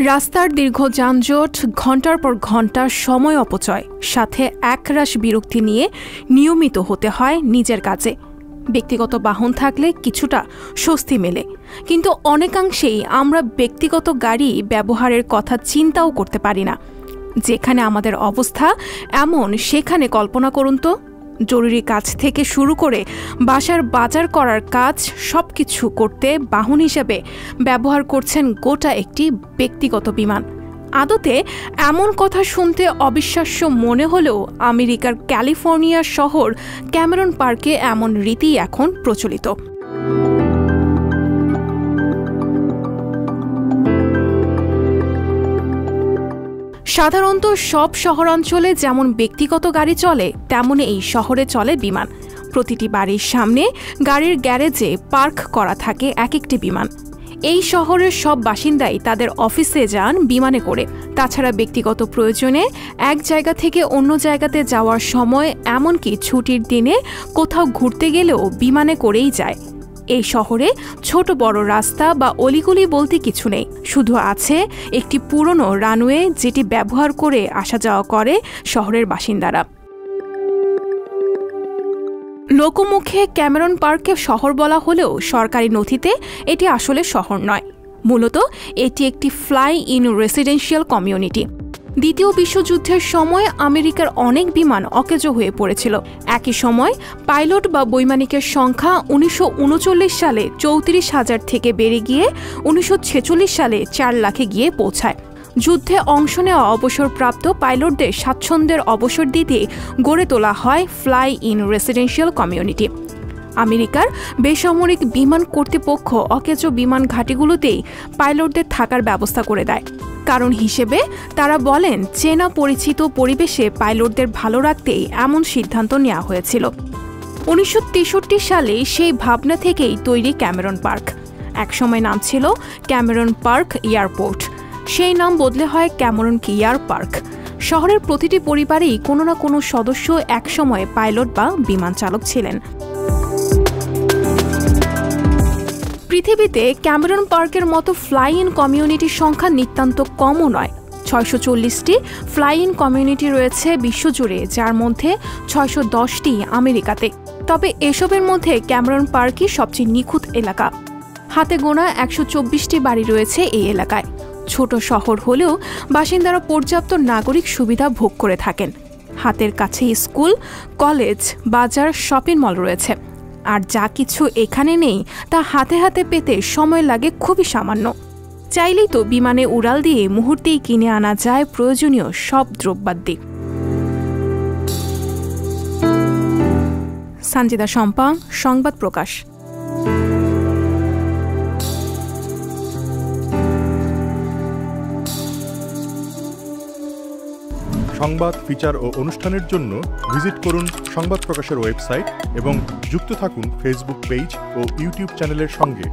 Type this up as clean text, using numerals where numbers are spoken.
রাস্তার দীর্ঘ যানজট, ঘণ্টার পর ঘণ্টা সময় অপচয়, সাথে একরাশ বিরক্তি নিয়ে নিয়মিত হতে হয় নিজের কাজে। ব্যক্তিগত বাহন থাকলে কিছুটা স্বস্তি মেলে, কিন্তু অনেকাংশেই আমরা ব্যক্তিগত গাড়ি ব্যবহারের কথা চিন্তাও করতে পারি না। যেখানে আমাদের অবস্থা এমন, সেখানে কল্পনা করুন তো, জরুরি কাজ থেকে শুরু করে বাসার বাজার করার কাজ সবকিছু করতে বাহন হিসেবে ব্যবহার করছেন গোটা একটি ব্যক্তিগত বিমান। আদতে এমন কথা শুনতে অবিশ্বাস্য মনে হলেও আমেরিকার ক্যালিফোর্নিয়া শহর ক্যামেরন পার্কে এমন রীতি এখন প্রচলিত। সাধারণত সব শহরাঞ্চলে যেমন ব্যক্তিগত গাড়ি চলে, তেমনি এই শহরে চলে বিমান। প্রতিটি বাড়ির সামনে গাড়ির গ্যারেজে পার্ক করা থাকে এক একটি বিমান। এই শহরের সব বাসিন্দাই তাদের অফিসে যান বিমানে করে। তাছাড়া ব্যক্তিগত প্রয়োজনে এক জায়গা থেকে অন্য জায়গাতে যাওয়ার সময়, এমনকি ছুটির দিনে কোথাও ঘুরতে গেলেও বিমানে করেই যায়। এই শহরে ছোট বড় রাস্তা বা অলিগলি বলতে কিছু নেই, শুধু আছে একটি পুরনো রানওয়ে, যেটি ব্যবহার করে আসা যাওয়া করে শহরের বাসিন্দারা। লোকমুখে ক্যামেরন পার্ককে শহর বলা হলেও সরকারি নথিতে এটি আসলে শহর নয়। মূলত এটি একটি ফ্লাই ইন রেসিডেন্সিয়াল কমিউনিটি। দ্বিতীয় বিশ্বযুদ্ধের সময় আমেরিকার অনেক বিমান অকেজো হয়ে পড়েছিল। একই সময় পাইলট বা বৈমানিকের সংখ্যা 1939 সালে 34,000 থেকে বেড়ে গিয়ে 1946 সালে 4 লাখে গিয়ে পৌঁছায়। যুদ্ধে অংশ নেওয়া অবসরপ্রাপ্ত পাইলটদের স্বাচ্ছন্দ্যের অবসর দিতে গড়ে তোলা হয় ফ্লাই ইন রেসিডেন্সিয়াল কমিউনিটি। আমেরিকার বেসামরিক বিমান কর্তৃপক্ষ অকেজো বিমান ঘাঁটিগুলোতেই পাইলটদের থাকার ব্যবস্থা করে দেয়। কারণ হিসেবে তারা বলেন, চেনা পরিচিত পরিবেশে পাইলটদের ভালো রাখতেই এমন সিদ্ধান্ত নেওয়া হয়েছিল। 1963 সালে সেই ভাবনা থেকেই তৈরি ক্যামেরন পার্ক। একসময় নাম ছিল ক্যামেরন পার্ক এয়ারপোর্ট, সেই নাম বদলে হয় ক্যামেরন কিয়ার পার্ক। শহরের প্রতিটি পরিবারেই কোনো না কোনো সদস্য একসময় পাইলট বা বিমান চালক ছিলেন। পৃথিবীতে ক্যামেরন পার্কের মতো ফ্লাই ইন কমিউনিটির সংখ্যা নিতান্ত কমও নয়। 640টি ফ্লাই ইন কমিউনিটি রয়েছে বিশ্বজুড়ে, যার মধ্যে 610টি আমেরিকাতে। তবে এসবের মধ্যে ক্যামেরন পার্কই সবচেয়ে নিখুঁত এলাকা। হাতে গোনা 124টি বাড়ি রয়েছে এই এলাকায়। ছোট শহর হলেও বাসিন্দারা পর্যাপ্ত নাগরিক সুবিধা ভোগ করে থাকেন। হাতের কাছে স্কুল, কলেজ, বাজার, শপিং মল রয়েছে। আর যা কিছু এখানে নেই তা হাতে হাতে পেতে সময় লাগে খুবই সামান্য। চাইলেই তো বিমানে উড়াল দিয়ে মুহূর্তেই কিনে আনা যায় প্রয়োজনীয় সব দ্রব্যাদি। সঞ্জিদা শম্পা, সংবাদ প্রকাশ। সংবাদ, ফিচার ও অনুষ্ঠানের জন্য ভিজিট করুন সংবাদ প্রকাশের ওয়েবসাইট এবং যুক্ত থাকুন ফেসবুক পেজ ও ইউটিউব চ্যানেলের সঙ্গে।